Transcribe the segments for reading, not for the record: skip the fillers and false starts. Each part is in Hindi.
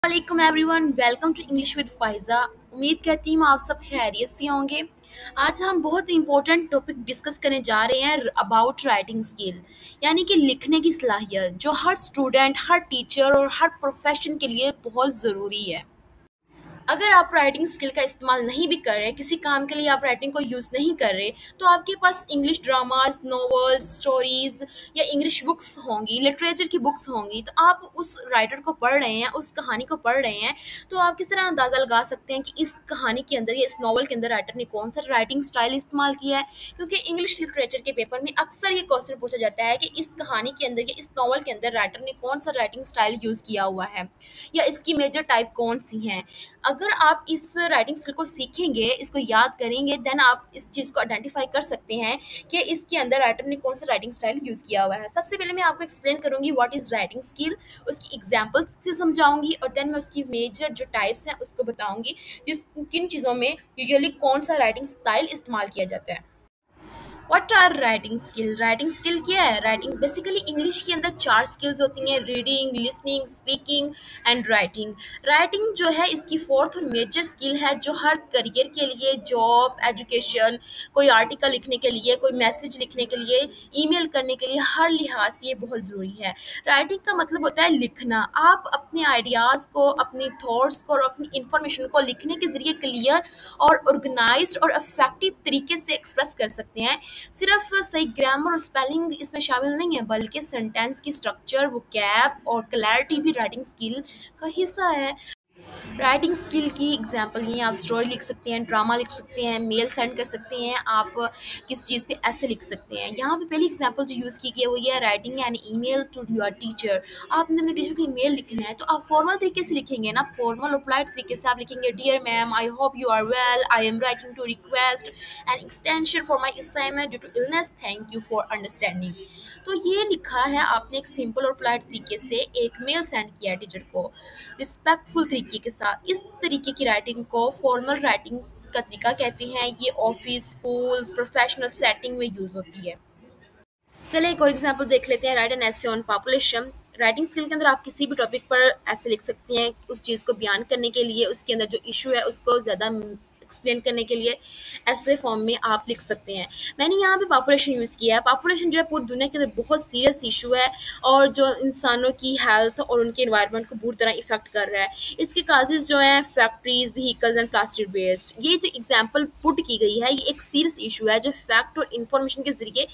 वालेकुम everyone, welcome to English with Faiza. उम्मीद करती हूँ आप सब खैरियत से होंगे। आज हम बहुत इंपॉर्टेंट टॉपिक डिस्कस करने जा रहे हैं अबाउट राइटिंग स्किल, यानी कि लिखने की सलाहियत जो हर स्टूडेंट, हर टीचर और हर प्रोफेशन के लिए बहुत ज़रूरी है। अगर आप राइटिंग स्किल का इस्तेमाल नहीं भी कर रहे, किसी काम के लिए आप राइटिंग को यूज़ नहीं कर रहे, तो आपके पास इंग्लिश ड्रामास, नॉवेल्स, स्टोरीज़ या इंग्लिश बुक्स होंगी, लिटरेचर की बुक्स होंगी, तो आप उस राइटर को पढ़ रहे हैं, उस कहानी को पढ़ रहे हैं, तो आप किस तरह अंदाज़ा लगा सकते हैं कि इस कहानी के अंदर या इस नॉवल के अंदर राइटर ने कौन सा राइटिंग स्टाइल इस्तेमाल किया है। क्योंकि इंग्लिश लिटरेचर के पेपर में अक्सर ये क्वेश्चन पूछा जाता है कि इस कहानी के अंदर या इस नॉवल के अंदर राइटर ने कौन सा राइटिंग स्टाइल यूज़ किया हुआ है या इसकी मेजर टाइप कौन सी हैं। अगर आप इस राइटिंग स्किल को सीखेंगे, इसको याद करेंगे, देन आप इस चीज़ को आइडेंटिफाई कर सकते हैं कि इसके अंदर राइटर ने कौन सा राइटिंग स्टाइल यूज़ किया हुआ है। सबसे पहले मैं आपको एक्सप्लेन करूँगी व्हाट इज़ राइटिंग स्किल, उसकी एग्जांपल्स से समझाऊंगी और देन मैं उसकी मेजर जो टाइप्स हैं उसको बताऊंगी, किन चीज़ों में यूजुअली कौन सा राइटिंग स्टाइल इस्तेमाल किया जाता है। What are writing skill? Writing skill क्या है? राइटिंग बेसिकली इंग्लिश के अंदर 4 स्किल्स होती हैं: reading, listening, speaking and writing. Writing जो है इसकी फोर्थ और मेजर स्किल है जो हर करियर के लिए, जॉब, एजुकेशन, कोई आर्टिकल लिखने के लिए, कोई मैसेज लिखने के लिए, ईमेल करने के लिए, हर लिहाज से ये बहुत ज़रूरी है। राइटिंग का मतलब होता है लिखना। आप अपने आइडियाज़ को, अपनी थॉट्स को और अपनी इंफॉर्मेशन को लिखने के ज़रिए क्लियर और ऑर्गेनाइज्ड और इफेक्टिव तरीके से एक्सप्रेस कर सकते हैं। सिर्फ सही ग्रामर और स्पेलिंग इसमें शामिल नहीं है, बल्कि सेंटेंस की स्ट्रक्चर, वोकैब और क्लैरिटी भी राइटिंग स्किल का हिस्सा है। राइटिंग स्किल की एग्जांपल ये हैं, आप स्टोरी लिख सकते हैं, ड्रामा लिख सकते हैं, मेल सेंड कर सकते हैं, आप किस चीज़ पे ऐसे लिख सकते हैं। यहाँ पे पहली एग्जांपल जो यूज़ की गई है वो ये है: writing an email to your teacher. आपने अपने टीचर को ईमेल लिखना है तो आप फॉर्मल तरीके से लिखेंगे ना, फॉर्मल और पोलाइट तरीके से आप लिखेंगे: dear ma'am, I hope you are well, I am writing to request an extension for my assignment due to illness, thank you for understanding. तो ये लिखा है आपने एक सिंपल और पोलाइट तरीके से, एक मेल सेंड किया है टीचर को रिस्पेक्टफुल तरीके के साथ। इस तरीके की राइटिंग को फॉर्मल राइटिंग का तरीका कहते हैं। ये ऑफिस, स्कूल्स, प्रोफेशनल सेटिंग में यूज़ होती है। चलिए एक और एग्जांपल देख लेते हैं: right an essay on population. Writing skill के अंदर आप किसी भी टॉपिक पर ऐसे लिख सकते हैं, उस चीज़ को बयान करने के लिए, उसके अंदर जो इशू है उसको ज़्यादा एक्सप्लेन करने के लिए ऐसे फॉर्म में आप लिख सकते हैं। मैंने यहाँ पे पॉपुलेशन यूज़ किया है। पॉपुलेशन जो है पूरी दुनिया के अंदर बहुत सीरियस इशू है और जो इंसानों की हेल्थ और उनके एनवायरनमेंट को बुरी तरह इफेक्ट कर रहा है। इसके काजेज़ जो हैं factories, vehicles and plastic waste. ये जो एग्जाम्पल पुट की गई है ये एक सीरियस इशू है जो फैक्ट और इन्फॉर्मेशन के ज़रिए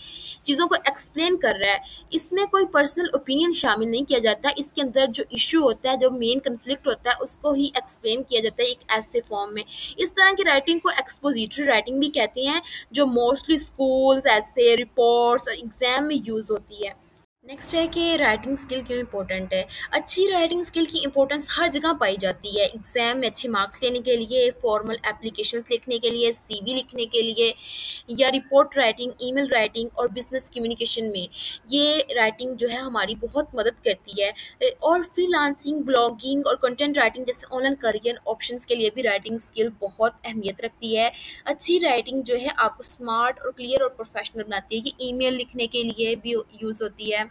चीज़ों को एक्सप्लेन कर रहा है। इसमें कोई पर्सनल ओपिनियन शामिल नहीं किया जाता। इसके अंदर जो इशू होता है, जो मेन कन्फ्लिक्ट होता है, उसको ही एक्सप्लेन किया जाता है एक ऐसे फॉर्म में। इस तरह की राइटिंग को एक्सपोजिटरी राइटिंग भी कहते हैं, जो मोस्टली स्कूल्स, ऐसे रिपोर्ट्स और एग्जाम में यूज़ होती है। नेक्स्ट है कि राइटिंग स्किल क्यों इंपॉर्टेंट है। अच्छी राइटिंग स्किल की इंपॉर्टेंस हर जगह पाई जाती है। एग्जाम में अच्छे मार्क्स लेने के लिए, फॉर्मल एप्लीकेशन लिखने के लिए, सीवी लिखने के लिए, या रिपोर्ट राइटिंग, ईमेल राइटिंग और बिजनेस कम्युनिकेशन में ये राइटिंग जो है हमारी बहुत मदद करती है। और फ्रीलांसिंग, ब्लॉगिंग और कंटेंट राइटिंग जैसे ऑनलाइन करियर ऑप्शंस के लिए भी राइटिंग स्किल बहुत अहमियत रखती है। अच्छी राइटिंग जो है आपको स्मार्ट और क्लियर और प्रोफेशनल बनाती है। ये ईमेल लिखने के लिए भी यूज़ होती है,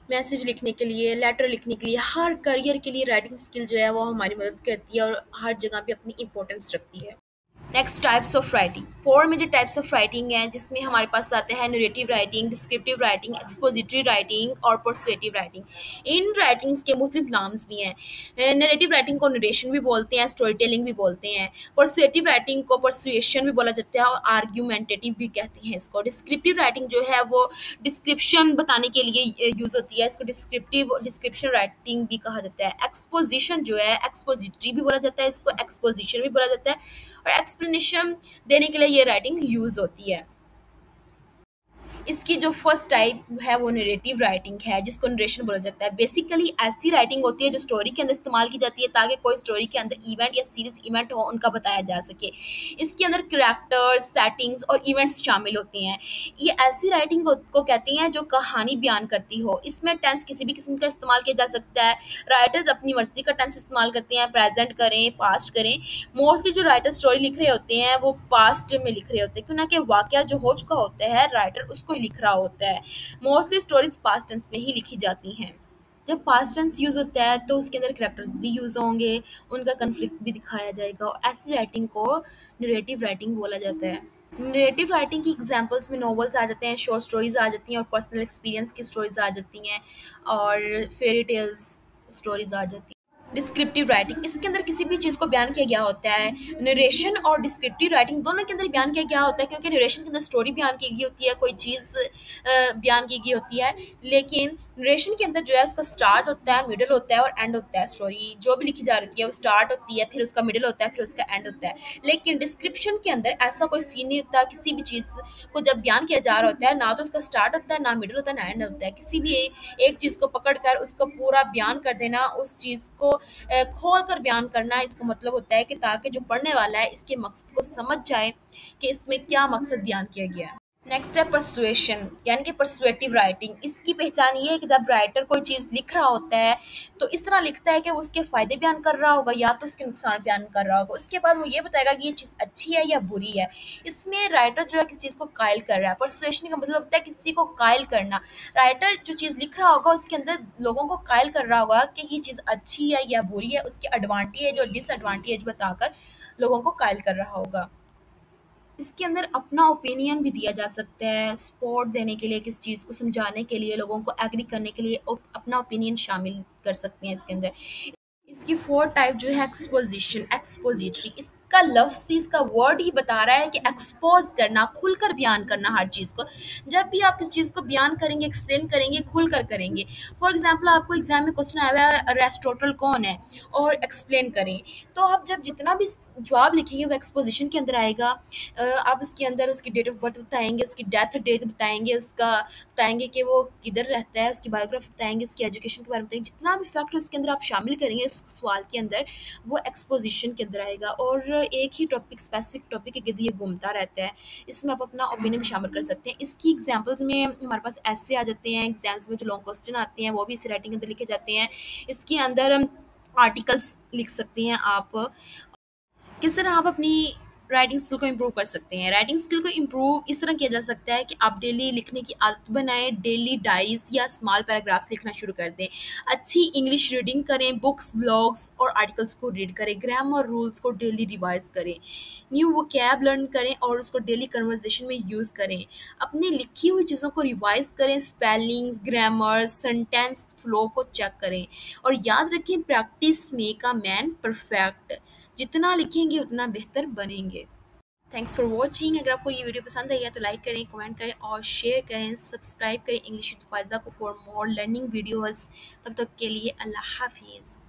मैसेज लिखने के लिए, लेटर लिखने के लिए, हर करियर के लिए राइटिंग स्किल जो है वो हमारी मदद करती है और हर जगह पे अपनी इंपॉर्टेंस रखती है। Next, types of writing. 4 major types of writing हैं, जिसमें हमारे पास आते हैं narrative writing, descriptive writing, expository writing और पर्सुएटिव राइटिंग। इन राइटिंग्स के मुख्तलिफ नाम्स भी हैं। नरेटिव राइटिंग को नरेशन भी बोलते हैं, स्टोरी टेलिंग भी बोलते हैं। पर्सुएटिव राइटिंग को परसुएशन भी बोला जाता है और आर्ग्यूमेंटेटिव भी कहते हैं इसको। डिस्क्रिप्टिव राइटिंग जो है वो डिस्क्रिप्शन बताने के लिए यूज़ होती है, इसको डिस्क्रिप्शन राइटिंग भी कहा जाता है। एक्सपोजिशन जो है, एक्सपोजिटरी भी बोला जाता है, इसको एक्सपोजिशन भी बोला जाता है और एक्सप्लेनेशन देने के लिए ये राइटिंग यूज़ होती है। इसकी जो फर्स्ट टाइप है वो नरेटिव राइटिंग है, जिसको नरेशन बोला जाता है। बेसिकली ऐसी राइटिंग होती है जो स्टोरी के अंदर इस्तेमाल की जाती है ताकि कोई स्टोरी के अंदर इवेंट या सीरीज इवेंट हो उनका बताया जा सके। इसके अंदर कैरेक्टर्स, सेटिंग्स और इवेंट्स शामिल होते हैं। ये ऐसी राइटिंग को कहते हैं जो कहानी बयान करती हो। इसमें टेंस किसी भी किस्म का इस्तेमाल किया जा सकता है। राइटर्स अपनी मर्जी का टेंस इस्तेमाल करते हैं, प्रेजेंट करें, पास्ट करें। मोस्टली जो राइटर स्टोरी लिख रहे होते हैं वो पास्ट में लिख रहे होते हैं, क्यों ना कि वाकया जो हो चुका होता है राइटर उसको लिख रहा होता है। मोस्टली स्टोरीज पास्ट टेंस में ही लिखी जाती हैं। जब पास्ट टेंस यूज़ होता है तो उसके अंदर कैरेक्टर्स भी यूज़ होंगे, उनका कन्फ्लिक्ट भी दिखाया जाएगा और ऐसी राइटिंग को नरेटिव राइटिंग बोला जाता है। नरेटिव राइटिंग की एग्जांपल्स में नॉवेल्स आ जाते हैं, शॉर्ट स्टोरीज आ जाती हैं और पर्सनल एक्सपीरियंस की स्टोरीज आ जाती हैं और फेरी टेल्स स्टोरीज आ जाती हैं। डिस्क्रिप्टिव राइटिंग, इसके अंदर किसी भी चीज़ को बयान किया गया होता है। नरेशन और डिस्क्रिप्टिव राइटिंग दोनों के अंदर बयान किया गया होता है, क्योंकि नरेशन के अंदर स्टोरी बयान की गई होती है, कोई चीज़ बयान की गई होती है। लेकिन नरेशन के अंदर जो है उसका स्टार्ट होता है, मिडल होता है और एंड होता है। स्टोरी जो भी लिखी जा रही है वो स्टार्ट होती है, फिर उसका मिडल होता है, फिर उसका एंड होता है। लेकिन डिस्क्रिप्शन के अंदर ऐसा कोई सीन नहीं होता। किसी भी चीज़ को जब बयान किया जा रहा होता है, ना तो उसका स्टार्ट होता है, ना मिडल होता है, ना एंड होता है। किसी भी एक चीज़ को पकड़ कर उसको पूरा बयान कर देना, उस चीज़ को खोल कर बयान करना, इसका मतलब होता है कि ताकि जो पढ़ने वाला है इसके मकसद को समझ जाए कि इसमें क्या मकसद बयान किया गया है। नेक्स्ट है परसुएशन, यानी कि परसुएटिव राइटिंग। इसकी पहचान ये है कि जब राइटर कोई चीज़ लिख रहा होता है तो इस तरह लिखता है कि वो उसके फ़ायदे बयान कर रहा होगा या तो उसके नुकसान बयान कर रहा होगा। उसके बाद वो ये बताएगा कि ये चीज़ अच्छी है या बुरी है। इसमें राइटर जो है किसी चीज़ को कायल कर रहा है। परसुएशन का मतलब होता है किसी को कायल करना। राइटर जो चीज़ लिख रहा होगा उसके अंदर लोगों को कायल कर रहा होगा कि ये चीज़ अच्छी है या बुरी है, उसके एडवांटेज और डिसएडवांटेज बताकर लोगों को कायल कर रहा होगा। इसके अंदर अपना ओपिनियन भी दिया जा सकता है, सपोर्ट देने के लिए, किस चीज़ को समझाने के लिए, लोगों को एग्री करने के लिए अपना ओपिनियन शामिल कर सकते हैं इसके अंदर। इसकी 4 टाइप जो है एक्सपोज़िशन, एक्सपोजिटरी। इसका लफ्ज़ ही, इसका वर्ड ही बता रहा है कि एक्सपोज़ करना, खुलकर बयान करना हर चीज़ को। जब भी आप किसी चीज़ को बयान करेंगे, एक्सप्लेन करेंगे, खुलकर करेंगे। फॉर एग्ज़ाम्पल आपको एग्ज़ाम में क्वेश्चन आया हुआ है अरिस्टोटल कौन है और एक्सप्लेन करें। तो आप जब जितना भी जवाब लिखेंगे वो एक्सपोज़िशन के अंदर आएगा। आप उसके अंदर उसकी डेट ऑफ बर्थ बताएँगे, उसकी डेथ डेट बताएँगे, उसका बताएँगे कि वो किधर रहता है, उसकी बायोग्राफी बताएँगे, उसकी एजुकेशन के बारे में बताएँगे। जितना भी फैक्ट उसके अंदर आप शामिल करेंगे इस सवाल के अंदर, वो एक्सपोज़िशन के अंदर आएगा और एक ही टॉपिक, स्पेसिफिक टॉपिक के गिर्द ये घूमता रहता है। इसमें आप अपना ओपिनियन भी शामिल कर सकते हैं। इसकी एग्ज़ाम्पल्स में हमारे पास ऐसे आ जाते हैं, एग्ज़ाम्स में जो लॉन्ग क्वेश्चन आते हैं वो भी इसी राइटिंग के अंदर लिखे जाते हैं। इसके अंदर आर्टिकल्स लिख सकते हैं आप। किस तरह आप अपनी राइटिंग स्किल को इम्प्रूव कर सकते हैं? राइटिंग स्किल को इम्प्रूव इस तरह किया जा सकता है कि आप डेली लिखने की आदत बनाएँ, डेली डायरीज़ या स्मॉल पैराग्राफ्स लिखना शुरू कर दें। अच्छी इंग्लिश रीडिंग करें, बुक्स, ब्लॉग्स और आर्टिकल्स को रीड करें, ग्रामर रूल्स को डेली रिवाइज़ करें, न्यू वोकैब लर्न करें और उसको डेली कन्वर्सेशन में यूज़ करें। अपनी लिखी हुई चीज़ों को रिवाइज़ करें, स्पेलिंग्स, ग्रामर, सेंटेंस फ्लो को चेक करें और याद रखें practice make a man perfect. जितना लिखेंगे उतना बेहतर बनेंगे। Thanks for watching. अगर आपको ये वीडियो पसंद आई है तो लाइक करें, कमेंट करें और शेयर करें। सब्सक्राइब करें इंग्लिश विद फायदा को फॉर मोर लर्निंग वीडियोज़। तब तक के लिए अल्लाह हाफिज़।